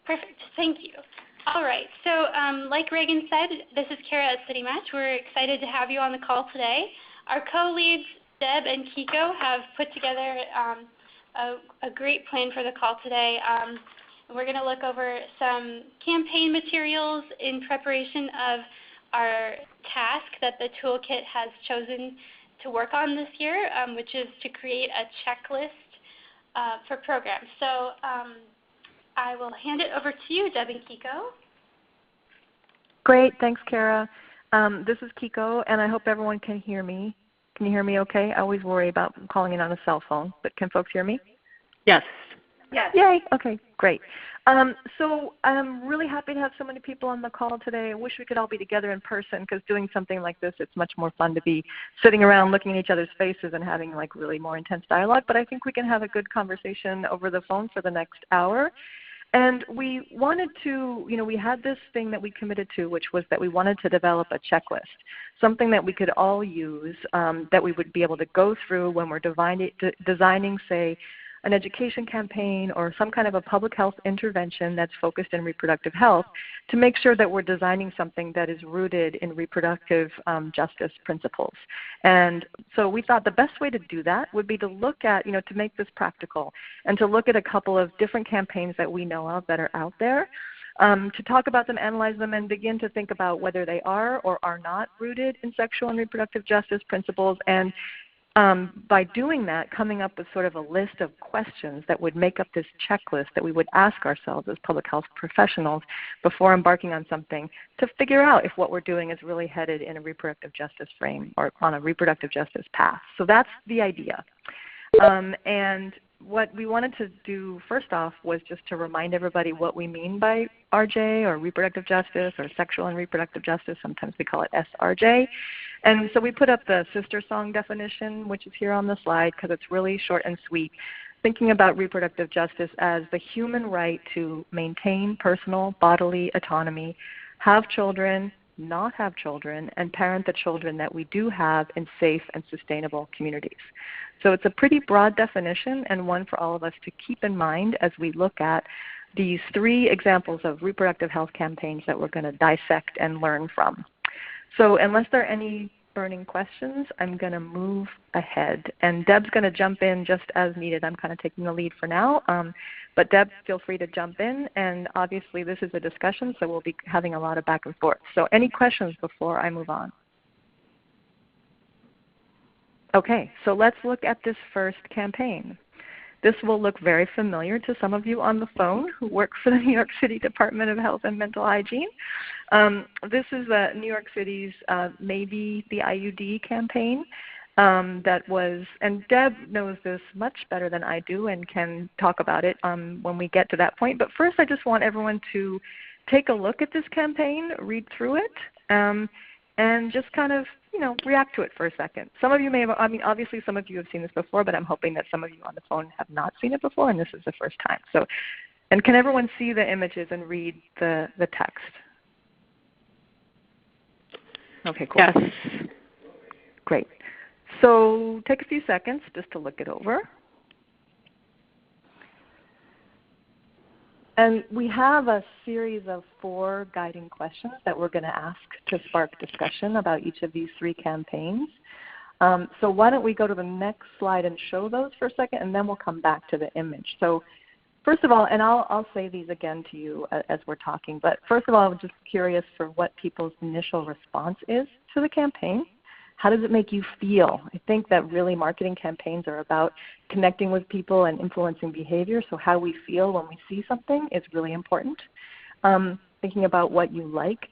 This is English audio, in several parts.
Perfect. Thank you. All right. So like Reagan said, this is Kara at City Match. We're excited to have you on the call today. Our co-leads, Deb and Kiko, have put together a great plan for the call today. We're going to look over some campaign materials in preparation of our task that the toolkit has chosen to work on this year, which is to create a checklist for programs. So I will hand it over to you, Deb and Kiko. Great. Thanks, Kara. This is Kiko, and I hope everyone can hear me. Can you hear me okay? I always worry about calling in on a cell phone, but can folks hear me? Yes. Yes. Yay. Okay, great. So I'm really happy to have so many people on the call today. I wish we could all be together in person because doing something like this, it's much more fun to be sitting around looking at each other's faces and having like really more intense dialogue. But I think we can have a good conversation over the phone for the next hour. And we wanted to, we had this thing that we committed to, which was that we wanted to develop a checklist, something that we could all use, that we would be able to go through when we're designing, say, an education campaign or some kind of a public health intervention that's focused in reproductive health to make sure that we're designing something that is rooted in reproductive justice principles. And so we thought the best way to do that would be to look at, to make this practical and to look at a couple of different campaigns that we know of that are out there, to talk about them, analyze them, and begin to think about whether they are or are not rooted in sexual and reproductive justice principles, and by doing that, coming up with sort of a list of questions that would make up this checklist that we would ask ourselves as public health professionals before embarking on something to figure out if what we're doing is really headed in a reproductive justice frame or on a reproductive justice path. So that's the idea. And what we wanted to do first off was just to remind everybody what we mean by RJ or reproductive justice or sexual and reproductive justice. Sometimes we call it SRJ. And so we put up the sister song definition, which is here on the slide because it's really short and sweet, thinking about reproductive justice as the human right to maintain personal bodily autonomy, have children, not have children, and parent the children that we do have in safe and sustainable communities. So it's a pretty broad definition and one for all of us to keep in mind as we look at these three examples of reproductive health campaigns that we're going to dissect and learn from. So unless there are any burning questions, I'm going to move ahead. And Deb's going to jump in just as needed. I'm kind of taking the lead for now. But Deb, feel free to jump in. And obviously this is a discussion, so we'll be having a lot of back and forth. So any questions before I move on? Okay, so let's look at this first campaign. This will look very familiar to some of you on the phone who work for the New York City Department of Health and Mental Hygiene. This is New York City's Maybe the IUD campaign that was, and Deb knows this much better than I do and can talk about it when we get to that point. But first I just want everyone to take a look at this campaign, read through it, and just kind of react to it for a second. Some of you may have, obviously some of you have seen this before, but I'm hoping that some of you on the phone have not seen it before, and this is the first time. So, and can everyone see the images and read the text? Okay, cool. Yes. Great. So take a few seconds just to look it over. And we have a series of 4 guiding questions that we're going to ask to spark discussion about each of these 3 campaigns. So why don't we go to the next slide and show those for a second, and then we'll come back to the image. So first of all, and I'll say these again to you as we're talking, but first of all, I'm just curious for what people's initial response is to the campaign. How does it make you feel? I think that really marketing campaigns are about connecting with people and influencing behavior, so how we feel when we see something is really important. Thinking about what you like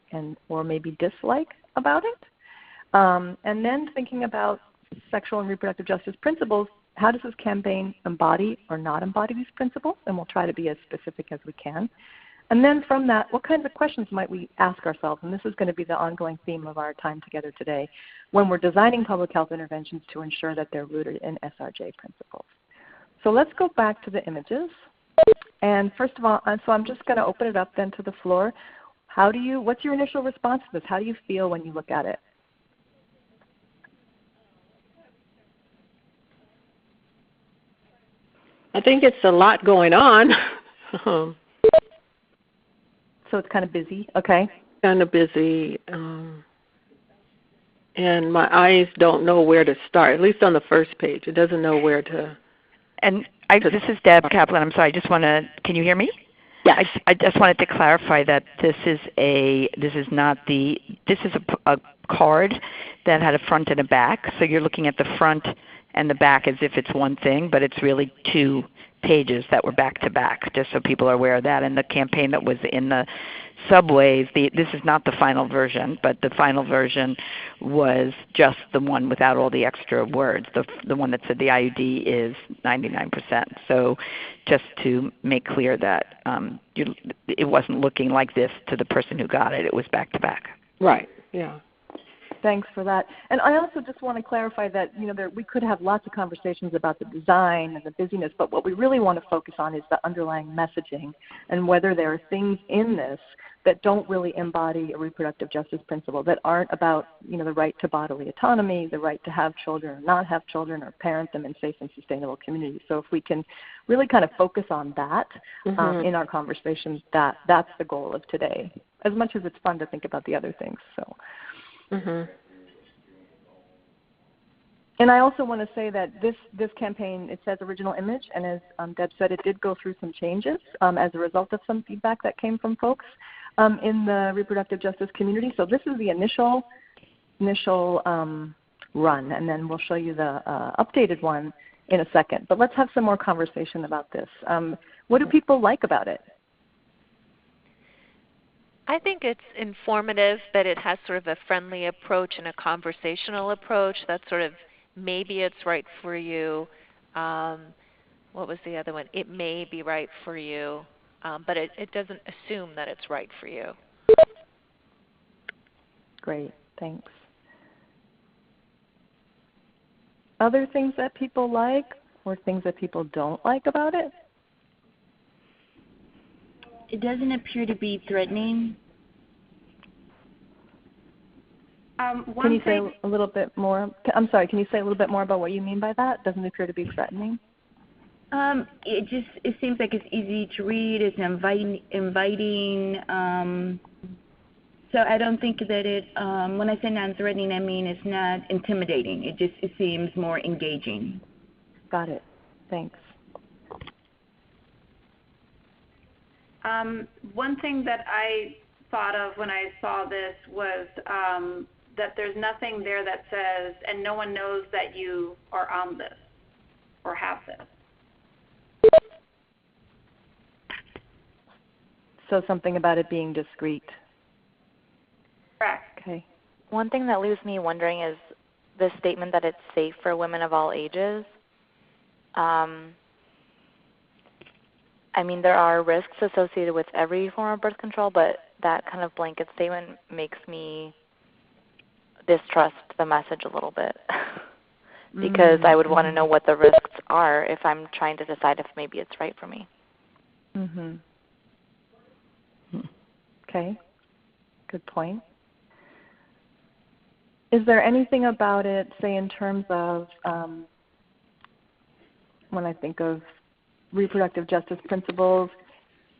or maybe dislike about it. And then thinking about sexual and reproductive justice principles. How does this campaign embody or not embody these principles? And we'll try to be as specific as we can. And then from that, what kinds of questions might we ask ourselves? And this is going to be the ongoing theme of our time together today when we're designing public health interventions to ensure that they're rooted in SRJ principles. So let's go back to the images. And first of all, so I'm just going to open it up then to the floor. What's your initial response to this? How do you feel when you look at it? I think it's a lot going on. So it's kind of busy. Okay. Kind of busy. And my eyes don't know where to start, at least on the first page. It doesn't know where to. And this is Deb Kaplan. I'm sorry. Can you hear me? Yes. I just wanted to clarify that this is a card that had a front and a back. So you're looking at the front and the back as if it's one thing, but it's really two pages that were back to back, just so people are aware of that. And the campaign that was in the subways, this is not the final version, but the final version was just the one without all the extra words, the one that said the IUD is 99%. So just to make clear that it wasn't looking like this to the person who got it. It was back to back. Right, yeah. Thanks for that. And I also just want to clarify that we could have lots of conversations about the design and the busyness, but what we really want to focus on is the underlying messaging and whether there are things in this that don't really embody a reproductive justice principle, that aren't about the right to bodily autonomy, the right to have children or not have children, or parent them in safe and sustainable communities. So if we can really kind of focus on that in our conversations, that's the goal of today, as much as it's fun to think about the other things. So. And I also want to say that this campaign, it says original image, and as Deb said, it did go through some changes as a result of some feedback that came from folks in the reproductive justice community. So this is the initial run, and then we'll show you the updated one in a second. But let's have some more conversation about this. What do people like about it? I think it's informative, but it has sort of a friendly approach and a conversational approach. That's sort of maybe it's right for you. What was the other one? It may be right for you, but it doesn't assume that it's right for you. Great, thanks. Other things that people like or things that people don't like about it? It doesn't appear to be threatening. Can you say a little bit more? I'm sorry, can you say a little bit more about what you mean by that? Doesn't appear to be threatening? It seems like it's easy to read. It's inviting. So I don't think that it. When I say non-threatening, I mean it's not intimidating. It seems more engaging. Got it. Thanks. One thing that I thought of when I saw this was that there's nothing there that says, and no one knows that you are on this or have this. So something about it being discreet. Correct. Okay. One thing that leaves me wondering is the statement that it's safe for women of all ages. I mean, there are risks associated with every form of birth control, but that kind of blanket statement makes me distrust the message a little bit because I would want to know what the risks are if I'm trying to decide if maybe it's right for me. Okay. Good point. Is there anything about it, say in terms of when I think of reproductive justice principles,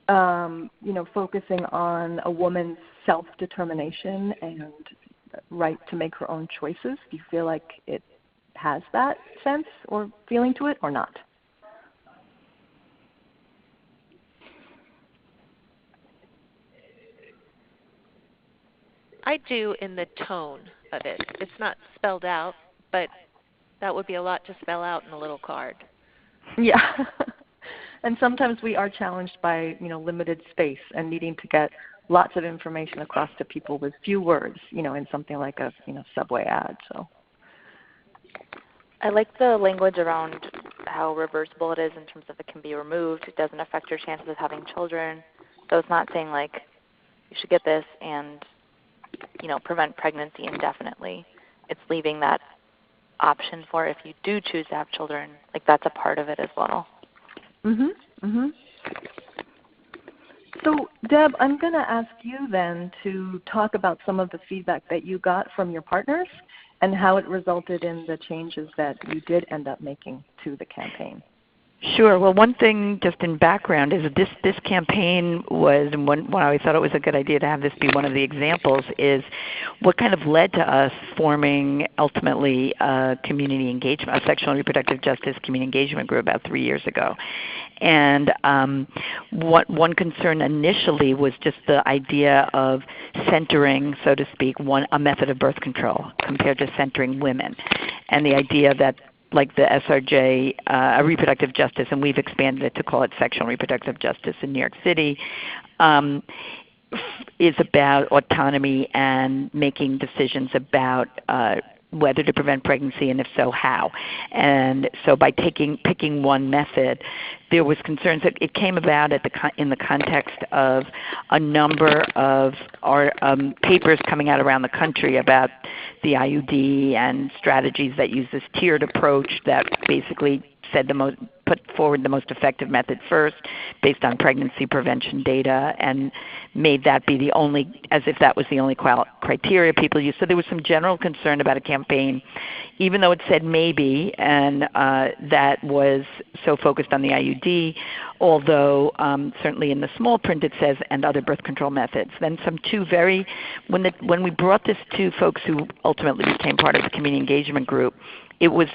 focusing on a woman's self-determination and right to make her own choices? Do you feel like it has that sense or feeling to it or not? I do in the tone of it. It's not spelled out, but that would be a lot to spell out in a little card. Yeah. And sometimes we are challenged by, limited space and needing to get lots of information across to people with few words, in something like a, subway ad. So I like the language around how reversible it is in terms of it can be removed. It doesn't affect your chances of having children. So it's not saying like you should get this and, prevent pregnancy indefinitely. It's leaving that option for if you do choose to have children, like that's a part of it as well. So, Deb, I'm going to ask you then to talk about some of the feedback that you got from your partners and how it resulted in the changes that you did end up making to the campaign. Sure. Well, one thing just in background is that this campaign was, and why I thought it was a good idea to have this be one of the examples, is what kind of led to us forming ultimately a community engagement, a sexual and reproductive justice community engagement group about 3 years ago. And one concern initially was just the idea of centering, so to speak, a method of birth control compared to centering women, and the idea that like the SRJ, reproductive justice, and we've expanded it to call it sexual and reproductive justice in New York City, is about autonomy and making decisions about whether to prevent pregnancy, and if so, how. And so by picking one method, there was concerns that it came about in the context of a number of papers coming out around the country about the IUD and strategies that use this tiered approach that basically said put forward the most effective method first based on pregnancy prevention data, and made that be the only, as if that was the only criteria people used. So there was some general concern about a campaign, even though it said maybe, and that was so focused on the IUD, although certainly in the small print it says, and other birth control methods. Then when we brought this to folks who ultimately became part of the community engagement group, it was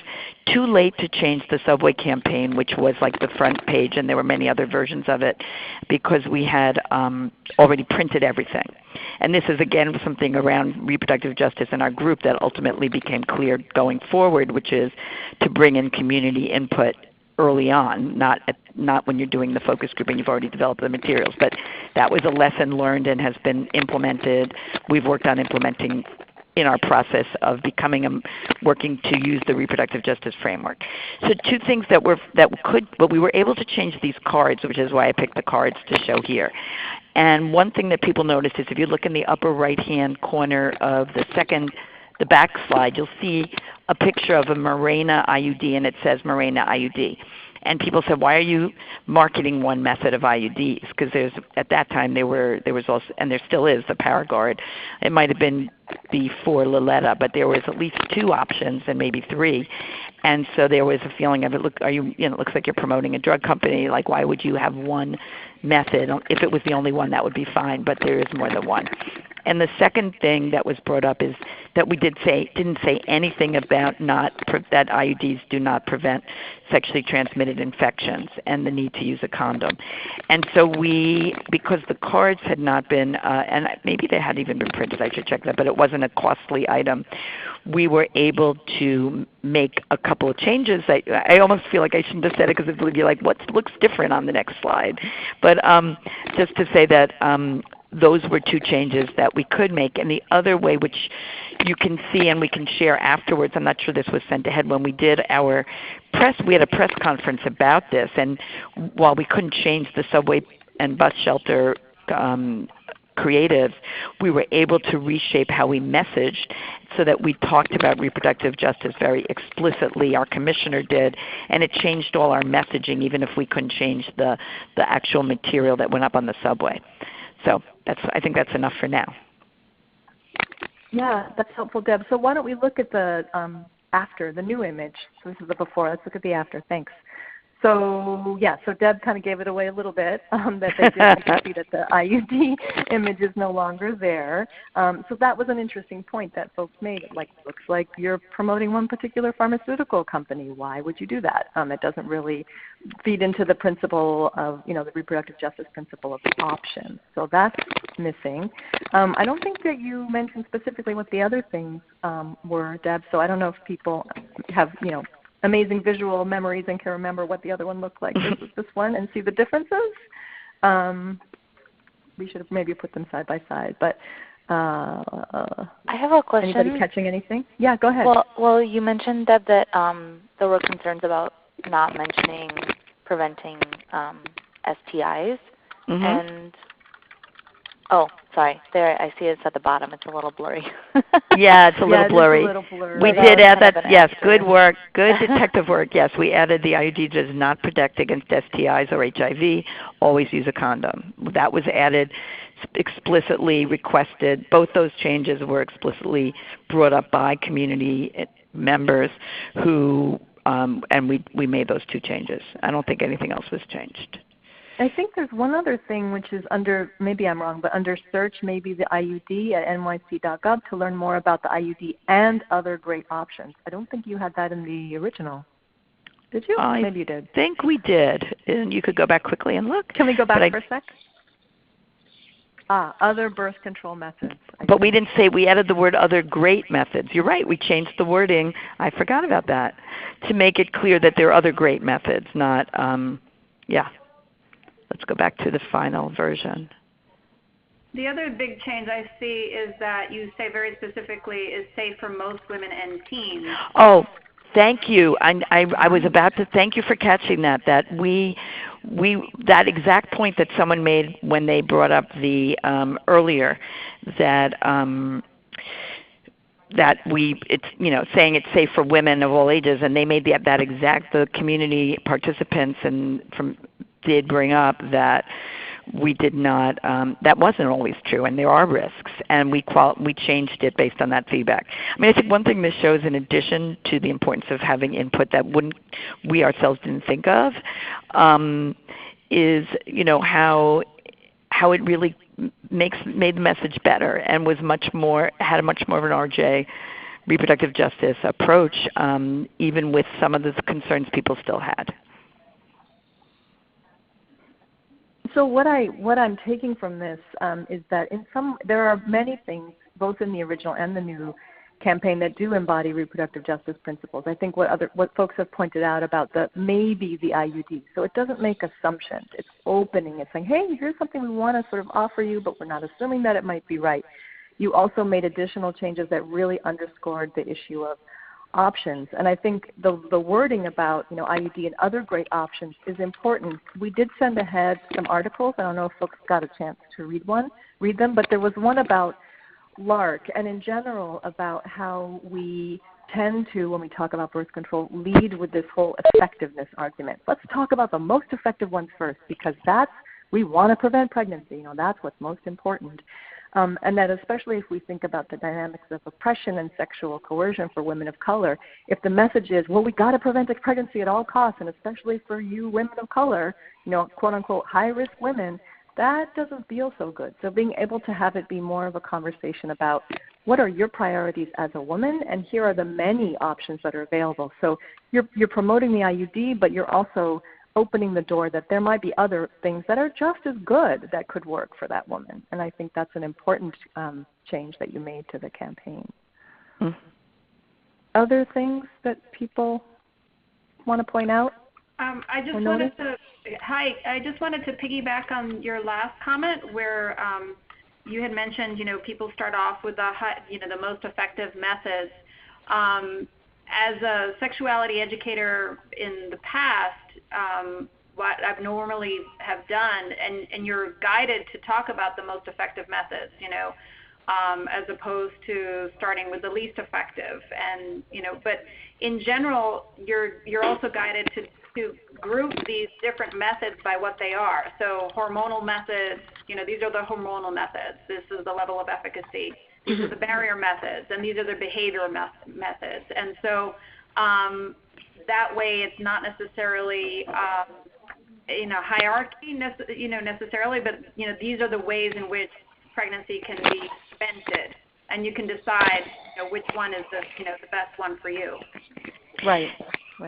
too late to change the subway campaign, which was like the front page, and there were many other versions of it, because we had already printed everything. And this is again something around reproductive justice in our group that ultimately became clear going forward, which is to bring in community input early on, not when you're doing the focus group and you've already developed the materials. But that was a lesson learned and has been implemented. We've worked on implementing in our process of working to use the reproductive justice framework. So two things but we were able to change these cards, which is why I picked the cards to show here. And one thing that people noticed is if you look in the upper right-hand corner of the back slide, you'll see a picture of a Mirena IUD, and it says Mirena IUD. And people said, why are you marketing one method of IUDs? Because at that time there was also, and there still is, the Paragard. It might have been before Loletta, but there was at least two options and maybe three. And so there was a feeling of it looks like you're promoting a drug company. Like, why would you have one method? If it was the only one, that would be fine, but there is more than one. And the second thing that was brought up is that we didn't say anything about that IUDs do not prevent sexually transmitted infections and the need to use a condom. And so because the cards had not been, and maybe they hadn't even been printed, I should check that, but it wasn't a costly item, we were able to make a couple of changes. I almost feel like I shouldn't have said it, because it would be like, what looks different on the next slide? But just to say that those were two changes that we could make. And the other way, which you can see and we can share afterwards, I'm not sure this was sent ahead, when we did our we had a press conference about this, and while we couldn't change the subway and bus shelter creatives, we were able to reshape how we messaged so that we talked about reproductive justice very explicitly. Our commissioner did, and it changed all our messaging, even if we couldn't change the actual material that went up on the subway. So I think that's enough for now. Yeah, that's helpful, Deb. So why don't we look at the after, the new image. So this is the before. Let's look at the after. Thanks. So so Deb kind of gave it away a little bit, that they did see that the IUD image is no longer there. So that was an interesting point that folks made. It looks like you're promoting one particular pharmaceutical company. Why would you do that? It doesn't really feed into the principle of, the reproductive justice principle of option. So that's missing. I don't think that you mentioned specifically what the other things were, Deb. So I don't know if people have, amazing visual memories and can remember what the other one looked like versus this one and see the differences. We should have maybe put them side by side. But I have a question. Anybody catching anything? Yeah, go ahead. Well, you mentioned, Deb, that there were concerns about not mentioning preventing STIs. Mm-hmm. And sorry. There, I see it's at the bottom. It's a little blurry. Yeah, it's a little blurry. We did add that. Yes, good work. Good detective work. Yes, we added the IUD does not protect against STIs or HIV. Always use a condom. That was added, explicitly requested. Both those changes were explicitly brought up by community members who and we made those 2 changes. I don't think anything else was changed. I think there's one other thing which is under, maybe I'm wrong, but under search maybe the IUD at nyc.gov to learn more about the IUD and other great options. I don't think you had that in the original. Did you? Maybe you did. I think we did. And you could go back quickly and look. Can we go back for a sec? Other birth control methods. But we didn't say, we added the word other great methods. You're right, we changed the wording. I forgot about that. To make it clear that there are other great methods, not, yeah. Let's go back to the final version. The other big change I see is that you say very specifically is safe for most women and teens. Oh, thank you. I was about to thank you for catching that. That that exact point that someone made when they brought up the earlier that it's saying it's safe for women of all ages, and they made the community participants did bring up that we did not, that wasn't always true, and there are risks, and we changed it based on that feedback. I mean, I think one thing this shows, in addition to the importance of having input that we ourselves didn't think of, is how it really made the message better and had much more of an RJ reproductive justice approach, even with some of the concerns people still had. So what I'm taking from this is that there are many things, both in the original and the new campaign, that do embody reproductive justice principles. I think what folks have pointed out about maybe the IUD. So it doesn't make assumptions. It's opening. It's saying, hey, here's something we want to sort of offer you, but we're not assuming that it might be right. You also made additional changes that really underscored the issue of options. And I think the wording about IUD and other great options is important. We did send ahead some articles. I don't know if folks got a chance to read them, but there was one about LARC and in general about how we tend to, when we talk about birth control, lead with this whole effectiveness argument. Let's talk about the most effective ones first, because we want to prevent pregnancy. That's what's most important. And that especially if we think about the dynamics of oppression and sexual coercion for women of color, if the message is, well, we got to prevent a pregnancy at all costs, and especially for you women of color, quote unquote high-risk women, that doesn't feel so good. So being able to have it be more of a conversation about what are your priorities as a woman, and here are the many options that are available. So you're promoting the IUD, but you're also opening the door that there might be other things that are just as good that could work for that woman. And I think that's an important change that you made to the campaign. Mm-hmm. Other things that people want to point out? I just wanted to piggyback on your last comment where you had mentioned, people start off with the most effective methods. As a sexuality educator in the past, what I've normally have done, and you're guided to talk about the most effective methods, as opposed to starting with the least effective. And but in general, you're also guided to group these different methods by what they are. So hormonal methods, these are the hormonal methods. This is the level of efficacy. These are the barrier methods, and these are the behavioral methods. And so that way it's not necessarily hierarchy necessarily, but these are the ways in which pregnancy can be prevented, and you can decide which one is the best one for you. Right.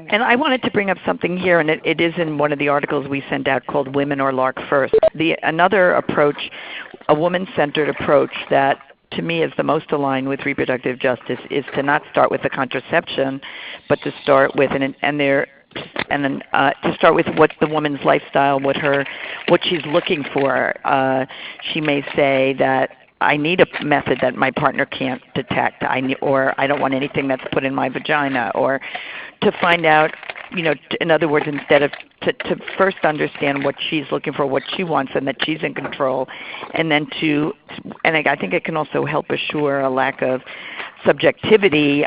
And I wanted to bring up something here, and it is in one of the articles we sent out called Women or LARC First. Another approach, a woman-centered approach that to me is the most aligned with reproductive justice, is to not start with the contraception, but to start with to start with what's the woman's lifestyle, what she's looking for. She may say that I need a method that my partner can't detect, or I don't want anything that's put in my vagina, or to find out, in other words, instead of to first understand what she's looking for, what she wants, and that she's in control, and then I think it can also help assure a lack of subjectivity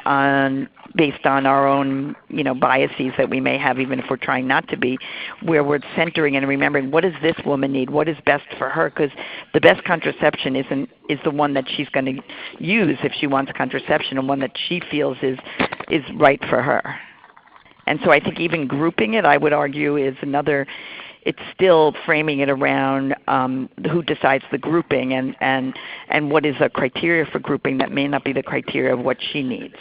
based on our own, biases that we may have, even if we're trying not to be, where we're centering and remembering what does this woman need, what is best for her, because the best contraception is the one that she's going to use if she wants contraception, and one that she feels is right for her. And so I think even grouping it, I would argue, is another, it's still framing it around who decides the grouping and what is the criteria for grouping that may not be the criteria of what she needs.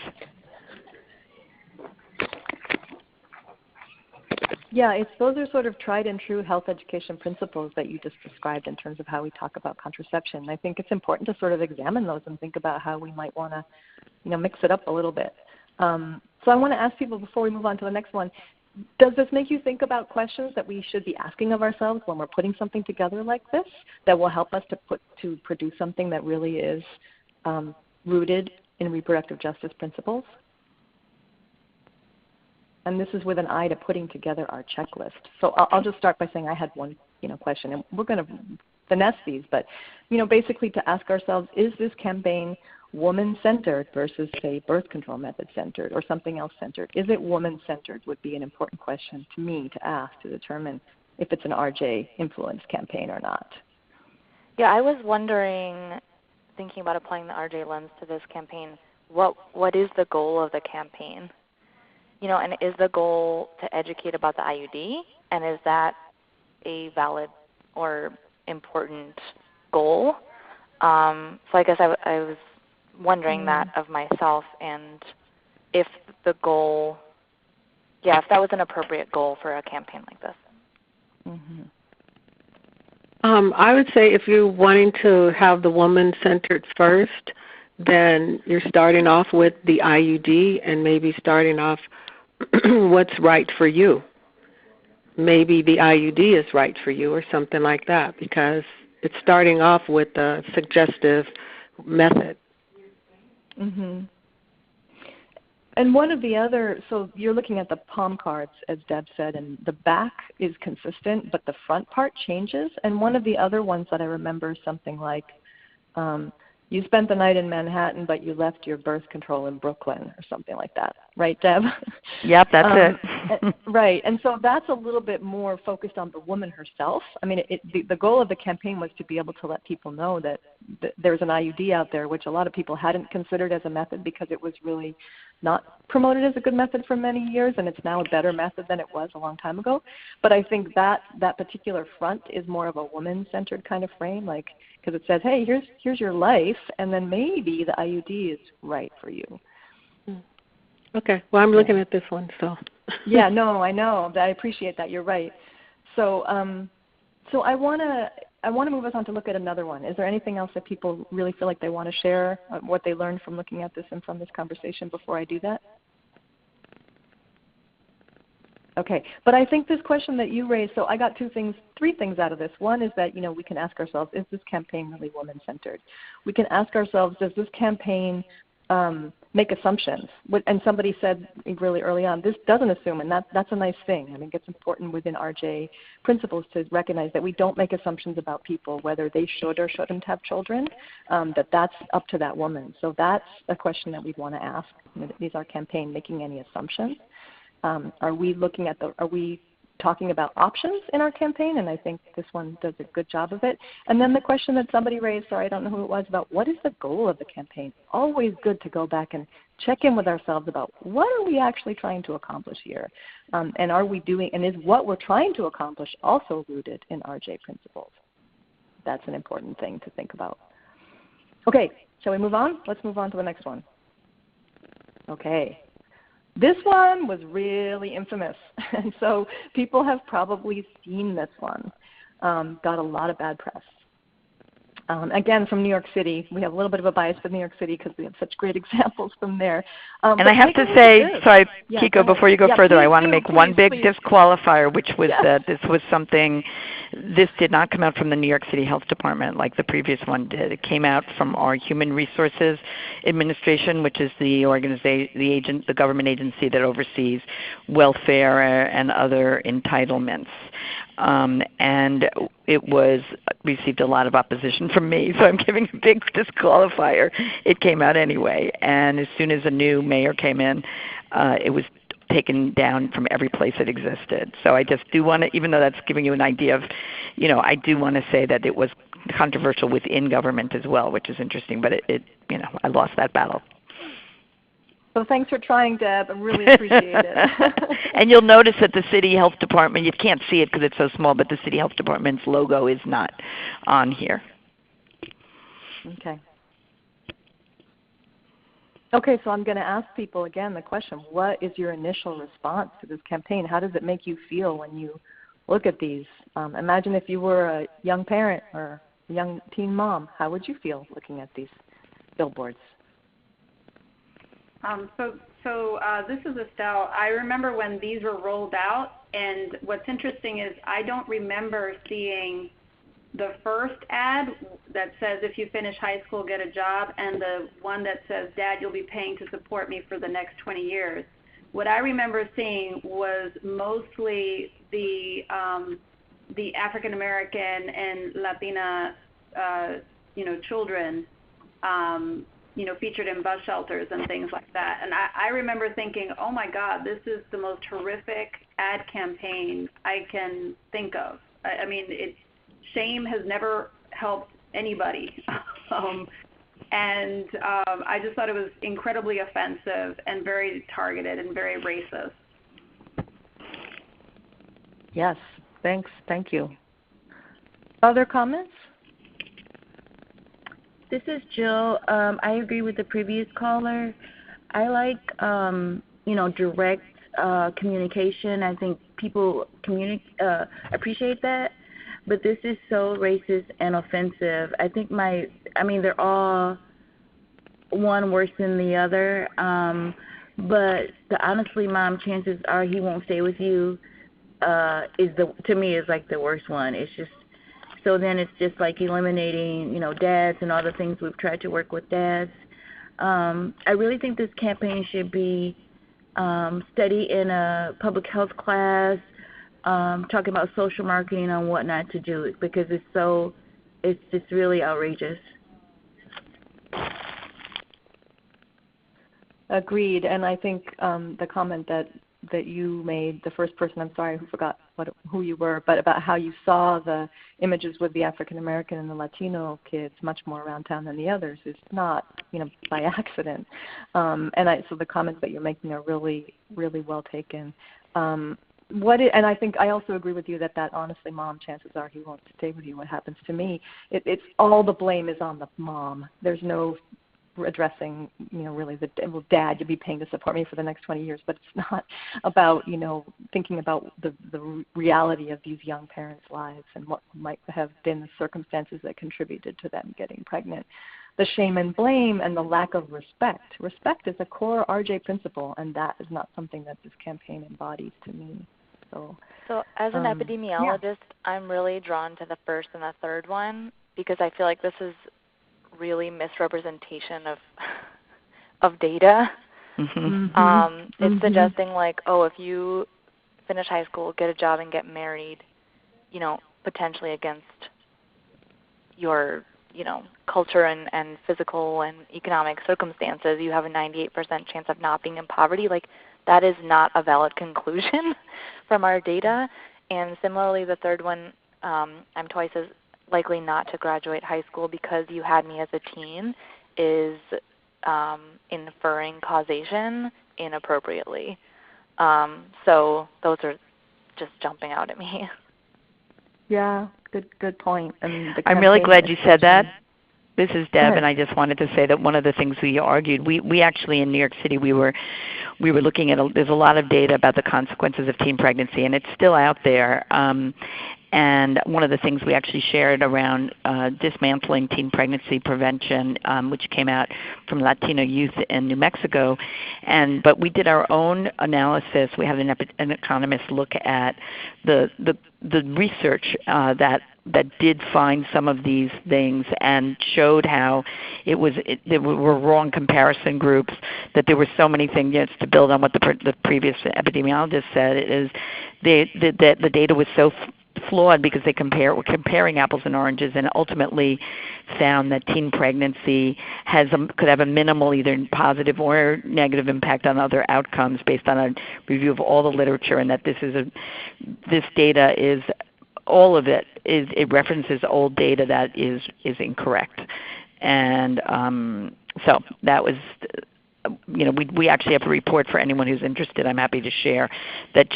Yeah, those are sort of tried and true health education principles that you just described in terms of how we talk about contraception. I think it's important to sort of examine those and think about how we might want to, mix it up a little bit. So I want to ask people before we move on to the next one, does this make you think about questions that we should be asking of ourselves when we're putting something together like this that will help us to produce something that really is rooted in reproductive justice principles? And this is with an eye to putting together our checklist. So I'll just start by saying I had one question, and we're going to finesse these, but basically to ask ourselves, is this campaign woman-centered versus, say, birth control method-centered or something else-centered? Is it woman-centered would be an important question to me to ask to determine if it's an RJ-influenced campaign or not. Yeah, I was wondering, thinking about applying the RJ lens to this campaign, what is the goal of the campaign? And is the goal to educate about the IUD? And is that a valid or important goal? So I guess I was wondering that of myself, and if the goal, if that was an appropriate goal for a campaign like this. Mm-hmm. I would say if you're wanting to have the woman centered first, then you're starting off with the IUD and maybe starting off what's right for you. Maybe the IUD is right for you or something like that, because it's starting off with a suggestive method. Mm-hmm. And one of the other, so you're looking at the palm cards, as Deb said, and the back is consistent, but the front part changes. And one of the other ones that I remember is something like, you spent the night in Manhattan, but you left your birth control in Brooklyn, or something like that. Right, Deb? Yep, that's it. Right. And so that's a little bit more focused on the woman herself. I mean, the goal of the campaign was to be able to let people know that there's an IUD out there, which a lot of people hadn't considered as a method because it was really not promoted as a good method for many years, and it's now a better method than it was a long time ago. But I think that particular front is more of a woman-centered kind of frame, like, because it says, hey, here's your life, and then maybe the IUD is right for you. Okay. Well, I'm looking at this one, so. Yeah, no, I know. I appreciate that. You're right. So I want to move us on to look at another one. Is there anything else that people really feel like they want to share, what they learned from looking at this and from this conversation before I do that? Okay, but I think this question that you raised, so I got three things out of this. One is that, we can ask ourselves, is this campaign really woman-centered? We can ask ourselves, does this campaign make assumptions? And somebody said really early on, this doesn't assume, and that's a nice thing. I think it's important within RJ principles to recognize that we don't make assumptions about people, whether they should or shouldn't have children, that's up to that woman. So that's a question that we'd want to ask. Is our campaign making any assumptions? Are we talking about options in our campaign? And I think this one does a good job of it. And then the question that somebody raised, sorry, I don't know who it was, about what is the goal of the campaign? Always good to go back and check in with ourselves about what are we actually trying to accomplish here? And is what we're trying to accomplish also rooted in RJ principles? That's an important thing to think about. Okay, shall we move on? Let's move on to the next one. Okay. This one was really infamous, and so people have probably seen this one. Got a lot of bad press. Again, from New York City. We have a little bit of a bias for New York City because we have such great examples from there. And I have to say, sorry, Kiko, before you go further, I want to make one big disqualifier, which was that this was something, this did not come out from the New York City Health Department like the previous one did. It came out from our Human Resources Administration, which is the government agency that oversees welfare and other entitlements. And it received a lot of opposition from me, so I'm giving a big disqualifier. It came out anyway, and as soon as a new mayor came in, it was taken down from every place it existed. So I just do want to, even though that's giving you an idea of, I do want to say that it was controversial within government as well, which is interesting, but I lost that battle. So thanks for trying, Deb. I really appreciate it. And you'll notice that the City Health Department, you can't see it because it's so small, but the City Health Department's logo is not on here. Okay. Okay, so I'm going to ask people again the question, what is your initial response to this campaign? How does it make you feel when you look at these? Imagine if you were a young parent or a young teen mom. How would you feel looking at these billboards? This is Estelle. I remember when these were rolled out, and what's interesting is I don't remember seeing the first ad that says if you finish high school, get a job, and the one that says, Dad, you'll be paying to support me for the next 20 years. What I remember seeing was mostly the African American and Latina, children, featured in bus shelters and things like that. And I remember thinking, oh my God, this is the most horrific ad campaign I can think of. I mean, shame has never helped anybody. I just thought it was incredibly offensive and very targeted and very racist. Yes, thanks. Thank you. Other comments? This is Jill. I agree with the previous caller. I like, direct communication. I think people appreciate that. But this is so racist and offensive. I think they're all one worse than the other. But the honestly, Mom, chances are he won't stay with you to me is like the worst one. It's just, so then it's just like eliminating, dads and all the things we've tried to work with dads. I really think this campaign should be studied in a public health class, talking about social marketing and what not to do, because it's just really outrageous. Agreed. And I think the comment that you made, the first person, I'm sorry, who forgot who you were, but about how you saw the images with the African American and the Latino kids much more around town than the others is not, by accident. So the comments that you're making are really, really well taken. And I think I also agree with you that honestly, Mom, chances are he won't stay with you. What happens to me, it's all the blame is on the mom. There's no addressing, really Dad, you'll be paying to support me for the next 20 years, but it's not about, thinking about the reality of these young parents' lives and what might have been the circumstances that contributed to them getting pregnant. The shame and blame and the lack of respect. Respect is a core RJ principle, and that is not something that this campaign embodies to me. So as an epidemiologist, I'm really drawn to the first and the third one because I feel like this is really misrepresentation of data. It's suggesting like, if you finish high school, get a job, and get married, potentially against your, culture and physical and economic circumstances, you have a 98% chance of not being in poverty. Like, that is not a valid conclusion from our data. And similarly, the third one, I'm twice as likely not to graduate high school because you had me as a teen, is inferring causation inappropriately. So those are just jumping out at me. Yeah, good point. I'm really glad you said that. This is Deb, and I just wanted to say that one of the things we argued, we actually in New York City, we were looking at, there's a lot of data about the consequences of teen pregnancy, and it's still out there. And one of the things we actually shared around dismantling teen pregnancy prevention, which came out from Latino youth in New Mexico. But we did our own analysis. We had an economist look at the research that did find some of these things and showed how there were wrong comparison groups, that there were so many things. To build on what the previous epidemiologist said, is that the data was so flawed because they were comparing apples and oranges, and ultimately found that teen pregnancy could have a minimal either positive or negative impact on other outcomes based on a review of all the literature, and that this data is, all of it references old data that is incorrect. And so that was we actually have a report for anyone who's interested. I'm happy to share that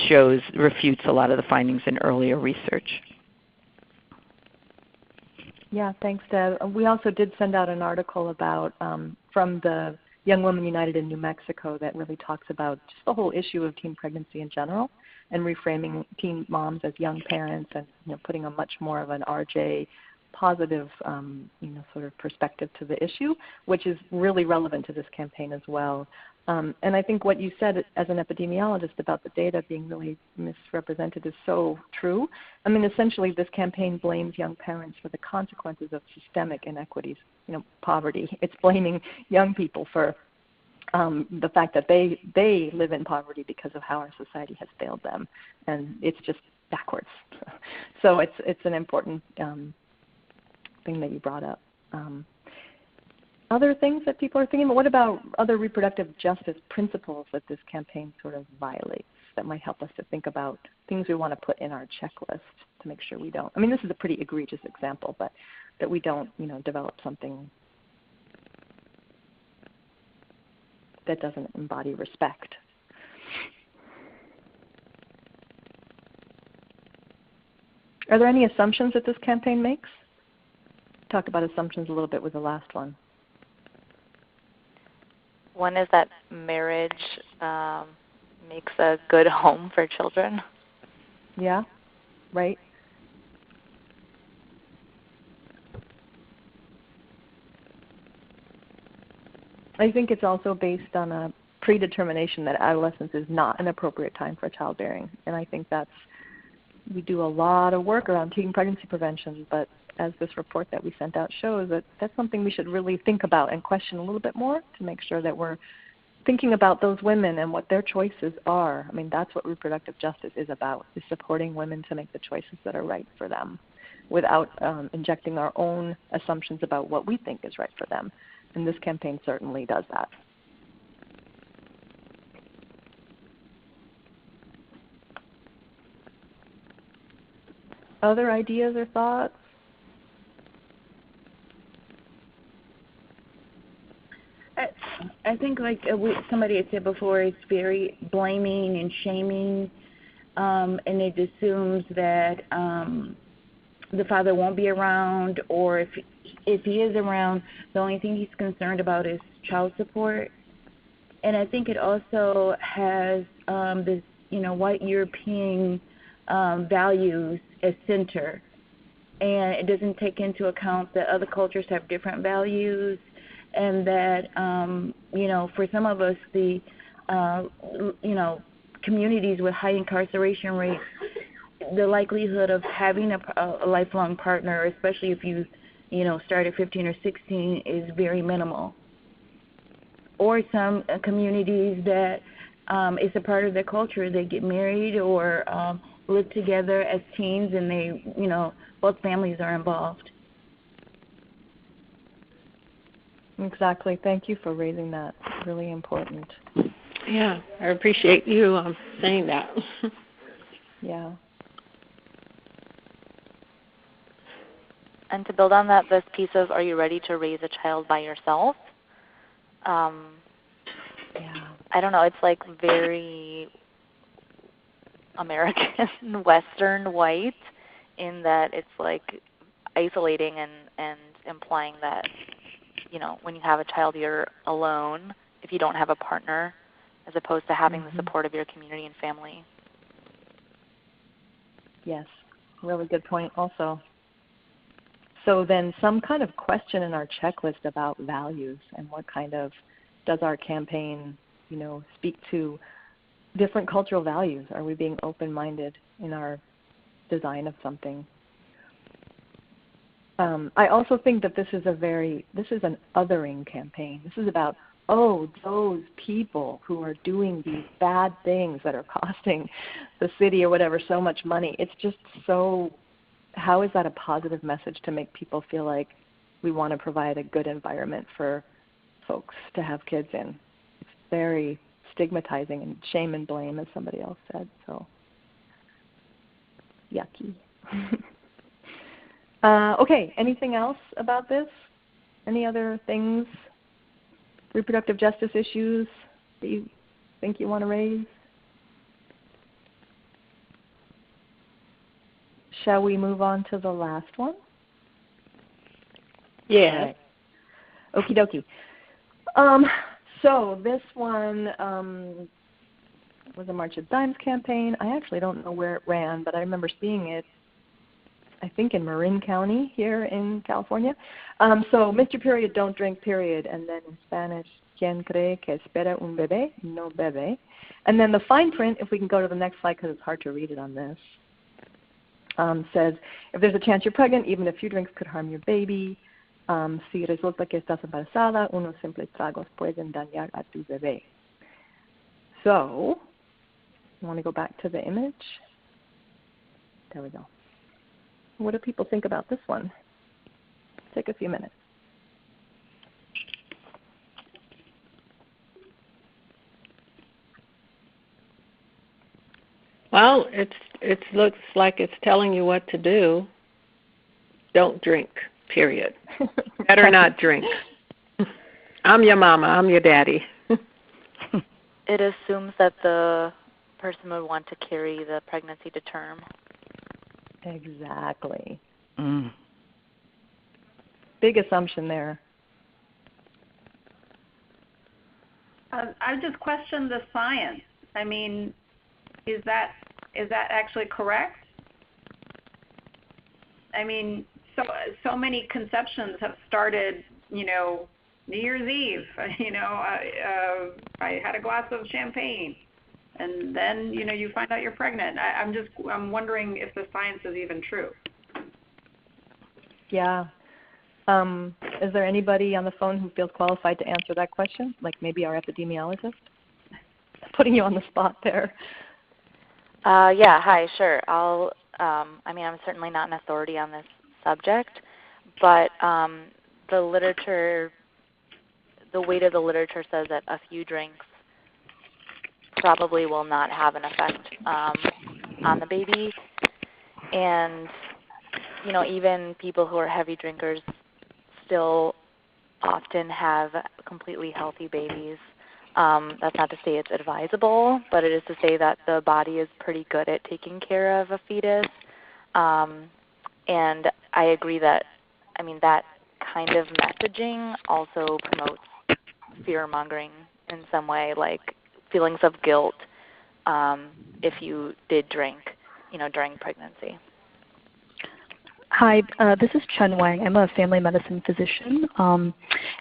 refutes a lot of the findings in earlier research. Yeah, thanks, Deb. We also did send out an article about from the Young Women United in New Mexico that really talks about just the whole issue of teen pregnancy in general and reframing teen moms as young parents and putting a much more of an RJ positive sort of perspective to the issue, which is really relevant to this campaign as well. And I think what you said as an epidemiologist about the data being really misrepresented is so true. I mean, essentially this campaign blames young parents for the consequences of systemic inequities, poverty. It's blaming young people for the fact that they live in poverty because of how our society has failed them. And it's just backwards. So it's an important thing that you brought up. Other things that people are thinking about, what about other reproductive justice principles that this campaign sort of violates that might help us to think about things we want to put in our checklist to make sure we don't? I mean, this is a pretty egregious example, but that we don't, develop something that doesn't embody respect. Are there any assumptions that this campaign makes? Talk about assumptions a little bit with the last one. One is that marriage makes a good home for children. Yeah, right. I think it's also based on a predetermination that adolescence is not an appropriate time for childbearing. And I think we do a lot of work around teen pregnancy prevention, but as this report that we sent out shows, that's something we should really think about and question a little bit more to make sure that we're thinking about those women and what their choices are. I mean, that's what reproductive justice is about, is supporting women to make the choices that are right for them without injecting our own assumptions about what we think is right for them. And this campaign certainly does that. Other ideas or thoughts? I think, like somebody had said before, it's very blaming and shaming, and it assumes that the father won't be around, or if he is around, the only thing he's concerned about is child support. And I think it also has this, white European values as center, and it doesn't take into account that other cultures have different values. And that, for some of us, the, communities with high incarceration rates, the likelihood of having a lifelong partner, especially if you, start at 15 or 16, is very minimal. Or some communities that it's a part of their culture. They get married or live together as teens, and they, both families are involved. Exactly. Thank you for raising that. It's really important. Yeah, I appreciate you saying that. Yeah. And to build on that, this piece of, are you ready to raise a child by yourself? Yeah. I don't know. It's like very American, Western, white, in that it's like isolating and implying that, when you have a child, you're alone if you don't have a partner, as opposed to having the support of your community and family. Yes, really good point also. So then some kind of question in our checklist about values and what kind of, does our campaign, speak to different cultural values? Are we being open-minded in our design of something? I also think that this is an othering campaign. This is about, those people who are doing these bad things that are costing the city or whatever so much money. It's just so, how is that a positive message to make people feel like we want to provide a good environment for folks to have kids in? It's very stigmatizing and shame and blame, as somebody else said, so yucky. Okay, anything else about this? Any other things Reproductive justice issues that you think you want to raise? Shall we move on to the last one? Yes. Right. Okie dokie. So this one was a March of Dimes campaign. I actually don't know where it ran, but I remember seeing it, I think, in Marin County here in California. So Mr. Period, don't drink, period. And then in Spanish, quien cree que espera un bebé, no bebe. And then the fine print, if we can go to the next slide because it's hard to read it on this, says, if there's a chance you're pregnant, even a few drinks could harm your baby. Si resulta que estás embarazada, unos simples tragos pueden dañar a tu bebé. So, you want to go back to the image? There we go. What do people think about this one? Take a few minutes. Well, it looks like it's telling you what to do. Don't drink, period. Better not drink. I'm your mama. I'm your daddy. It assumes that the person would want to carry the pregnancy to term. Exactly. Big assumption there. I just question the science. I mean, is that actually correct? I mean, so many conceptions have started, New Year's Eve. I had a glass of champagne, and then you find out you're pregnant. I'm wondering if the science is even true. Yeah. Is there anybody on the phone who feels qualified to answer that question? Like maybe our epidemiologist? Putting you on the spot there. Yeah, hi, sure. I'm certainly not an authority on this subject, but the weight of the literature says that a few drinks probably will not have an effect on the baby. And, even people who are heavy drinkers still often have completely healthy babies. That's not to say it's advisable, but it is to say that the body is pretty good at taking care of a fetus. And I agree that, that kind of messaging also promotes fear-mongering in some way, like feelings of guilt if you did drink, during pregnancy. Hi, this is Chen Wang. I'm a family medicine physician,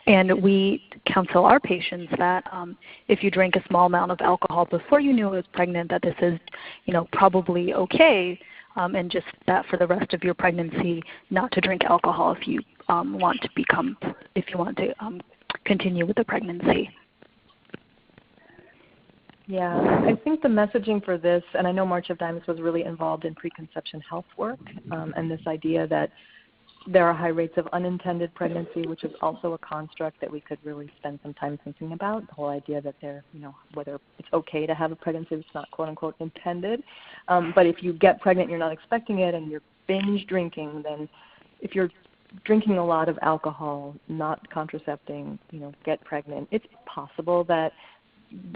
and we counsel our patients that if you drink a small amount of alcohol before you knew I was pregnant, that this is, probably okay, and just that for the rest of your pregnancy, not to drink alcohol if you want to continue with the pregnancy. Yeah, I think the messaging for this, and I know March of Dimes was really involved in preconception health work, and this idea that there are high rates of unintended pregnancy, which is also a construct that we could really spend some time thinking about. The whole idea that whether it's okay to have a pregnancy that's not quote unquote intended. But if you get pregnant and you're not expecting it and you're binge drinking, then if you're drinking a lot of alcohol, not contracepting, get pregnant, it's possible that,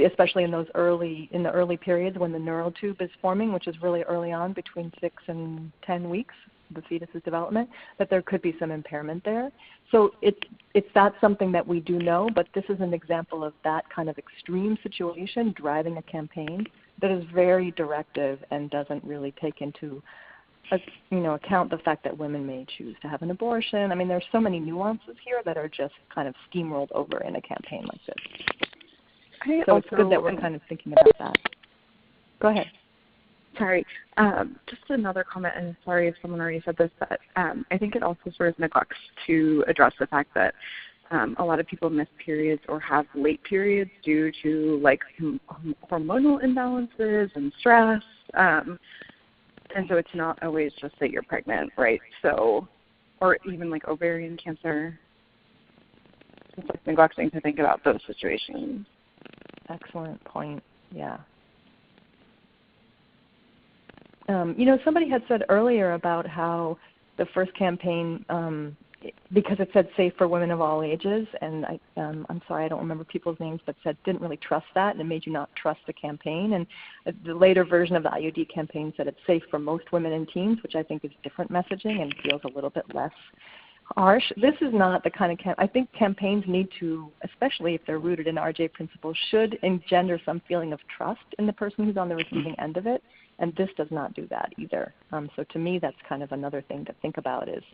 especially in the early periods when the neural tube is forming, which is really early on, between 6 and 10 weeks, the fetus's development, that there could be some impairment there. So it's not something that we do know, but this is an example of that kind of extreme situation driving a campaign that is very directive and doesn't really take into account the fact that women may choose to have an abortion. There's so many nuances here that are just kind of steamrolled over in a campaign like this. So it's good that we're kind of thinking about that. Go ahead. Sorry, just another comment, and sorry if someone already said this, but I think it also sort of neglects to address the fact that a lot of people miss periods or have late periods due to hormonal imbalances and stress, and so it's not always just that you're pregnant, right? So, or even ovarian cancer. It's neglecting to think about those situations. Excellent point. Yeah. Somebody had said earlier about how the first campaign because it said safe for women of all ages, and I'm sorry, I don't remember people's names, but didn't really trust that, and it made you not trust the campaign. And the later version of the IUD campaign said it's safe for most women and teens, which I think is different messaging and feels a little bit less harsh. This is not the kind of I think campaigns need to, especially if they're rooted in RJ principles, should engender some feeling of trust in the person who's on the receiving end of it, and this does not do that either. So to me, that's kind of another thing to think about is,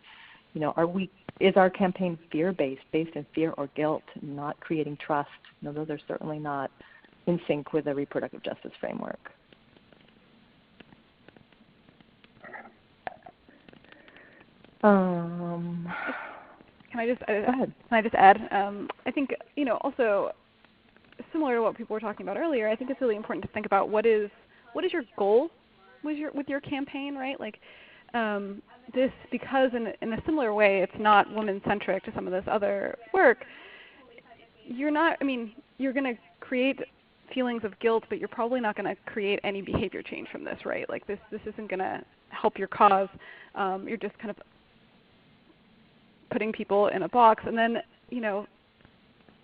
is our campaign fear-based, based in fear or guilt, not creating trust? Those are certainly not in sync with the reproductive justice framework. Can I just add? I think also similar to what people were talking about earlier. I think it's really important to think about what is your goal with your campaign, right? Like this, because in a similar way, it's not woman-centric to some of this other work. You're not. I mean, you're going to create feelings of guilt, but you're probably not going to create any behavior change from this, right? Like this isn't going to help your cause. You're just kind of putting people in a box, and then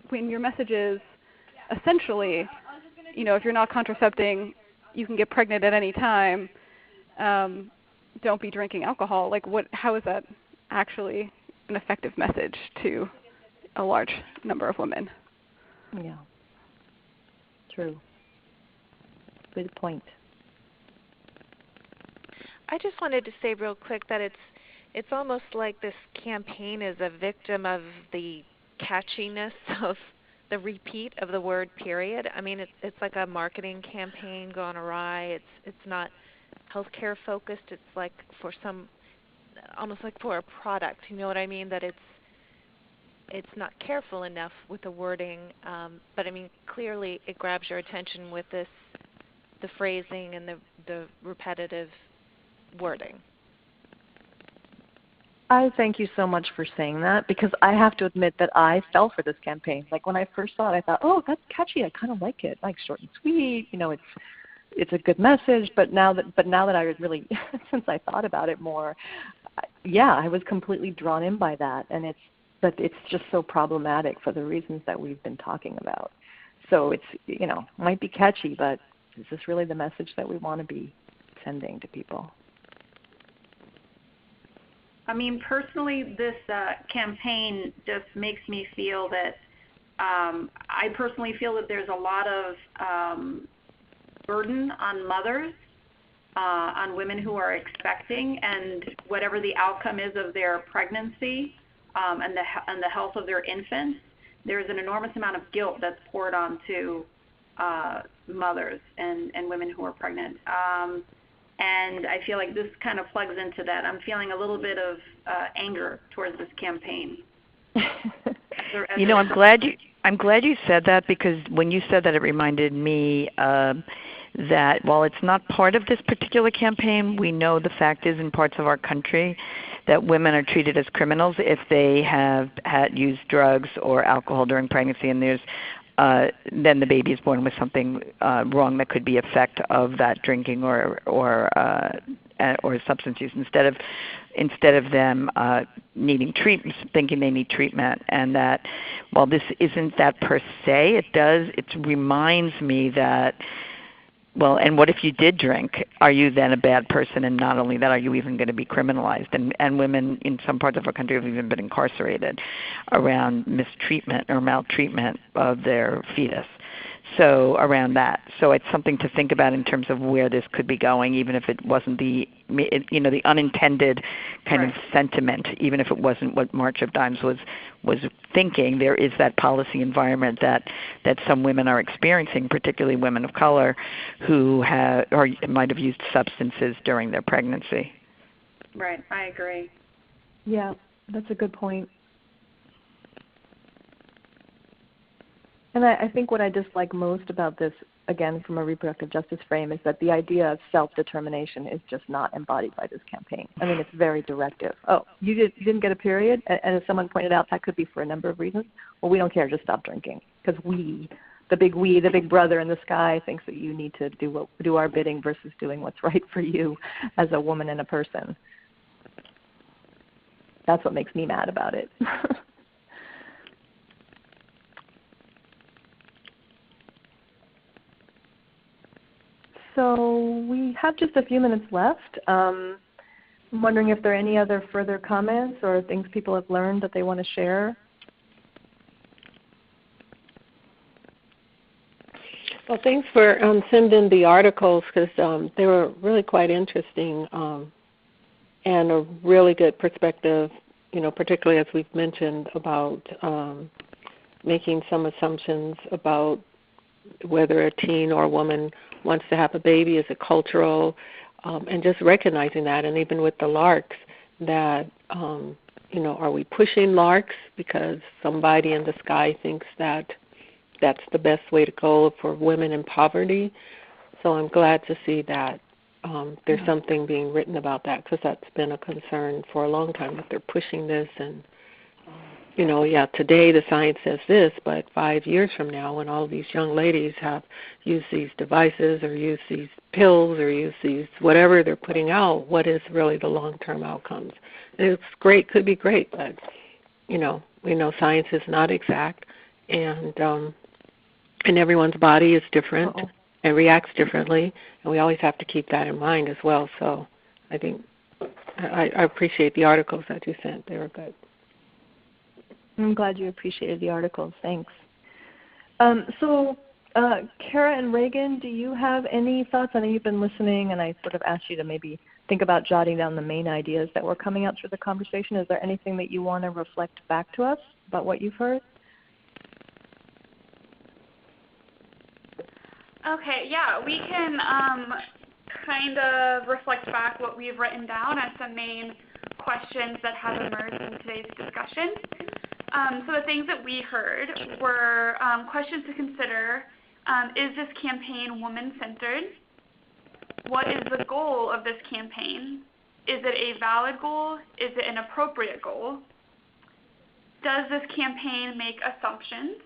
when your message is essentially, if you're not contracepting, you can get pregnant at any time. Don't be drinking alcohol. Like how is that actually an effective message to a large number of women? Yeah. True. Good point. I just wanted to say real quick that it's almost like this campaign is a victim of the catchiness of the repeat of the word period. I mean, it's like a marketing campaign gone awry. It's not healthcare focused. It's like for almost like for a product. You know what I mean? That it's not careful enough with the wording. But I mean, clearly it grabs your attention with the phrasing and the repetitive wording. I thank you so much for saying that, because I have to admit that I fell for this campaign. Like when I first saw it, I thought, oh, that's catchy. I kind of like it. Like short and sweet. It's a good message. But now that I really, since I thought about it more, I was completely drawn in by that. And it's just so problematic for the reasons that we've been talking about. So it's might be catchy, but is this really the message that we want to be sending to people? I mean, personally, this campaign just makes me feel that I personally feel that there's a lot of burden on mothers, on women who are expecting, and whatever the outcome is of their pregnancy and the health of their infants, there's an enormous amount of guilt that's poured onto mothers and women who are pregnant. And I feel like this kind of plugs into that. I'm feeling a little bit of anger towards this campaign. I'm glad you said that, because when you said that, it reminded me that while it's not part of this particular campaign, we know the fact is in parts of our country that women are treated as criminals if they have used drugs or alcohol during pregnancy, and there's then the baby is born with something wrong that could be effect of that drinking or substance use, instead of them needing treatment, thinking they need treatment. And that while this isn't that per se, it reminds me that, well, and what if you did drink? Are you then a bad person? And not only that, are you even going to be criminalized? And women in some parts of our country have even been incarcerated around mistreatment or maltreatment of their fetus. So around that. So it's something to think about in terms of where this could be going, even if it wasn't the unintended kind of sentiment, even if it wasn't what March of Dimes was thinking. There is that policy environment that some women are experiencing, particularly women of color who might have used substances during their pregnancy. Right, I agree. Yeah, that's a good point. And I think what I dislike most about this, again, from a reproductive justice frame, is that the idea of self-determination is just not embodied by this campaign. I mean, it's very directive. Oh, you didn't get a period? And as someone pointed out, that could be for a number of reasons. Well, we don't care. Just stop drinking. Because the big brother in the sky, thinks that you need to do our bidding versus doing what's right for you as a woman and a person. that's what makes me mad about it. So we have just a few minutes left. I'm wondering if there are any other further comments or things people have learned that they want to share. Well, thanks for sending the articles because they were really quite interesting and a really good perspective, particularly as we've mentioned about making some assumptions about whether a teen or a woman wants to have a baby. Is it cultural? And just recognizing that, and even with the larks, that, are we pushing larks because somebody in the sky thinks that that's the best way to go for women in poverty? So I'm glad to see that there's something being written about that, because that's been a concern for a long time, that they're pushing this. And, today the science says this, but 5 years from now, when all these young ladies have used these devices or used these pills or used these whatever they're putting out, what is really the long-term outcomes? And it's great, could be great, but, we know science is not exact, and everyone's body is different and reacts differently, and we always have to keep that in mind as well. So I think I appreciate the articles that you sent. They were good. I'm glad you appreciated the articles. Thanks. So Kara and Reagan, do you have any thoughts? I know you've been listening, and I sort of asked you to maybe think about jotting down the main ideas that were coming out through the conversation. Is there anything that you want to reflect back to us about what you've heard? Okay, yeah, we can kind of reflect back what we've written down as the main questions that have emerged in today's discussion. So the things that we heard were questions to consider. Is this campaign woman-centered? What is the goal of this campaign? Is it a valid goal? Is it an appropriate goal? Does this campaign make assumptions?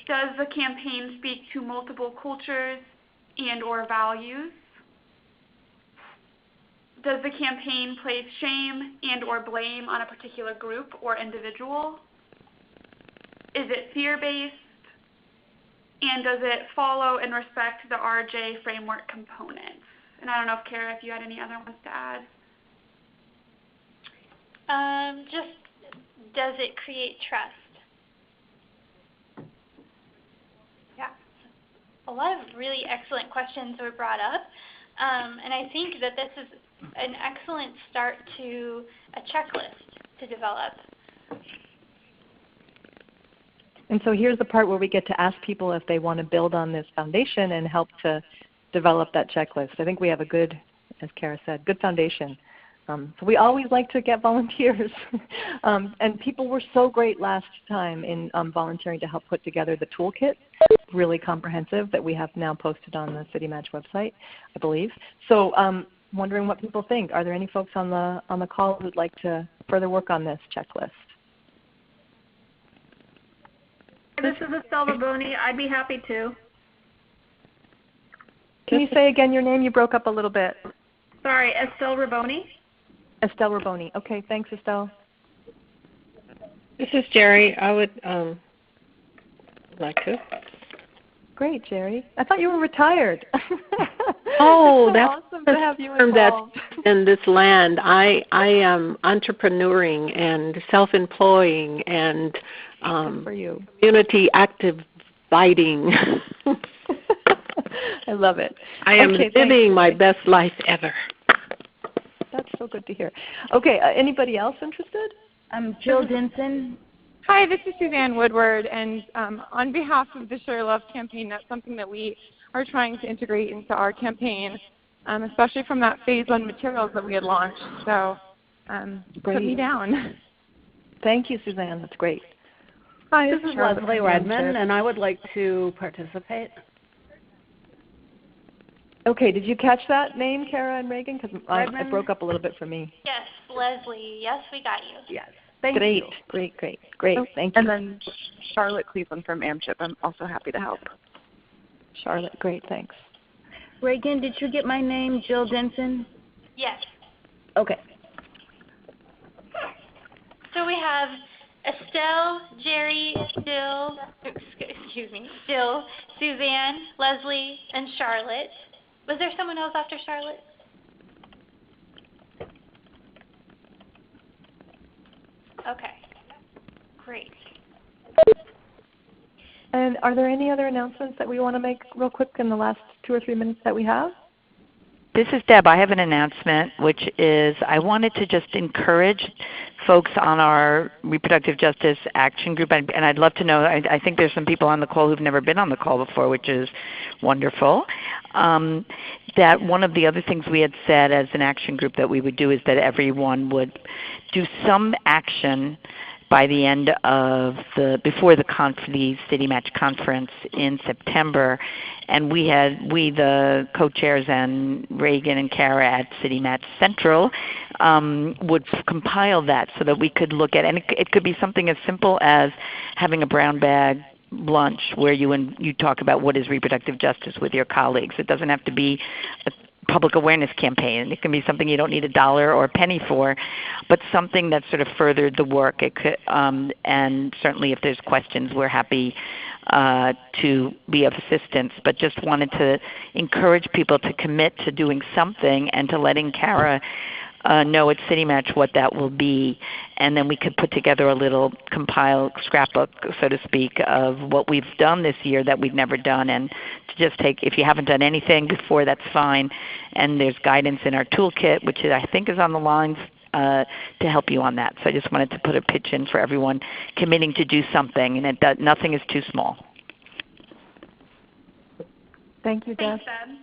Does the campaign speak to multiple cultures and or values? Does the campaign place shame and or blame on a particular group or individual? Is it fear-based? And does it follow and respect the RJ framework components? And I don't know if Kara, if you had any other ones to add. Just, does it create trust? Yeah. A lot of really excellent questions were brought up. And I think that this is an excellent start to a checklist to develop. And so here's the part where we get to ask people if they want to build on this foundation and help to develop that checklist. I think we have a good, as Kara said, good foundation. So we always like to get volunteers. And people were so great last time in volunteering to help put together the toolkit, really comprehensive, that we have now posted on the City Match website, I believe. So wondering what people think. Are there any folks on the call who'd like to further work on this checklist? This is Estelle Raboni. I'd be happy to. Can you say again your name? You broke up a little bit. Sorry, Estelle Raboni. Estelle Raboni. Okay, thanks, Estelle. This is Jerry. I would like to. Great, Jerry. I thought you were retired. Oh, that's awesome to have you involved. That's in this land. I am entrepreneuring and self-employing and for you. Community activating. I love it. I am living my best life ever. That's so good to hear. Okay, anybody else interested? Jill Denson. Hi, this is Suzanne Woodward, and on behalf of the Share Love campaign, that's something that we are trying to integrate into our campaign, especially from that phase 1 materials that we had launched. So put me down. Thank you, Suzanne. That's great. Hi, this is Leslie Redmond, and I would like to participate. Okay, did you catch that name, Kara and Reagan? Because it broke up a little bit for me. Yes, Leslie. Yes, we got you. Yes. Thank you. Great. Thank you. And then Charlotte Cleveland from AmChip. I'm also happy to help. Charlotte, great, thanks. Reagan, did you get my name, Jill Denson? Yes. Okay. we have Estelle, Jerry, Jill, Suzanne, Leslie, and Charlotte. Was there someone else after Charlotte? Okay, great. And are there any other announcements that we want to make real quick in the last 2 or 3 minutes that we have? This is Deb. I have an announcement, which is I wanted to just encourage folks on our Reproductive Justice Action Group, and I'd love to know, I think there's some people on the call who've never been on the call before, which is wonderful, that one of the other things we had said as an action group that we would do is that everyone would do some action by the end of before the City Match conference in September, and we the co-chairs and Reagan and Kara at City Match Central would compile that so that we could look at, and it could be something as simple as having a brown bag lunch where you talk about what is reproductive justice with your colleagues. It doesn't have to be a public awareness campaign. It can be something you don't need $1 or a penny for, but something that sort of furthered the work. It could, and certainly if there's questions, we're happy to be of assistance, but just wanted to encourage people to commit to doing something and to letting Kara know at City Match what that will be, and then we could put together a little compiled scrapbook, so to speak, of what we've done this year that we've never done, and to just take, if you haven't done anything before, that's fine, and there's guidance in our toolkit, which I think is on the lines to help you on that. So I just wanted to put a pitch in for everyone committing to do something, and nothing is too small. Thank you, Deb. Thanks, Deb.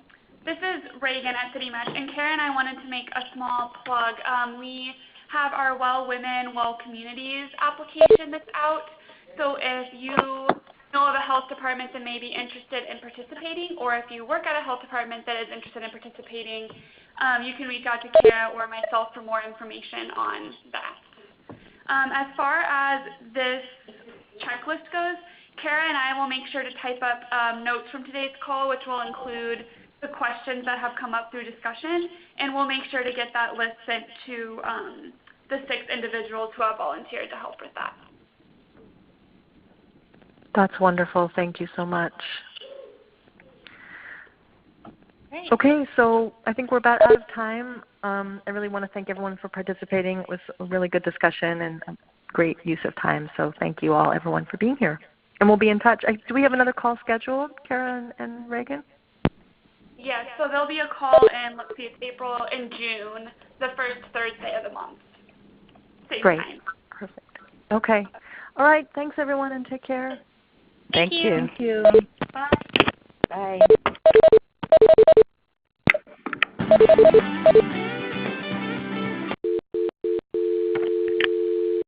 This is Reagan at City Match, and Kara and I wanted to make a small plug. We have our Well Women, Well Communities application that's out. So if you know of a health department that may be interested in participating, or if you work at a health department that is interested in participating, you can reach out to Kara or myself for more information on that. As far as this checklist goes, Kara and I will make sure to type up notes from today's call, which will include the questions that have come up through discussion, and we'll make sure to get that list sent to the 6 individuals who have volunteered to help with that. That's wonderful. Thank you so much. Great. Okay, so I think we're about out of time. I really want to thank everyone for participating. It was a really good discussion and a great use of time, so thank you all, everyone, for being here. And we'll be in touch. Do we have another call scheduled, Kara and Reagan? Yes, so there'll be a call in, let's see, it's in June, the first Thursday of the month. Same Great. time. Perfect. Okay. All right. Thanks, everyone, and take care. Thank you. Thank you. Bye. Bye.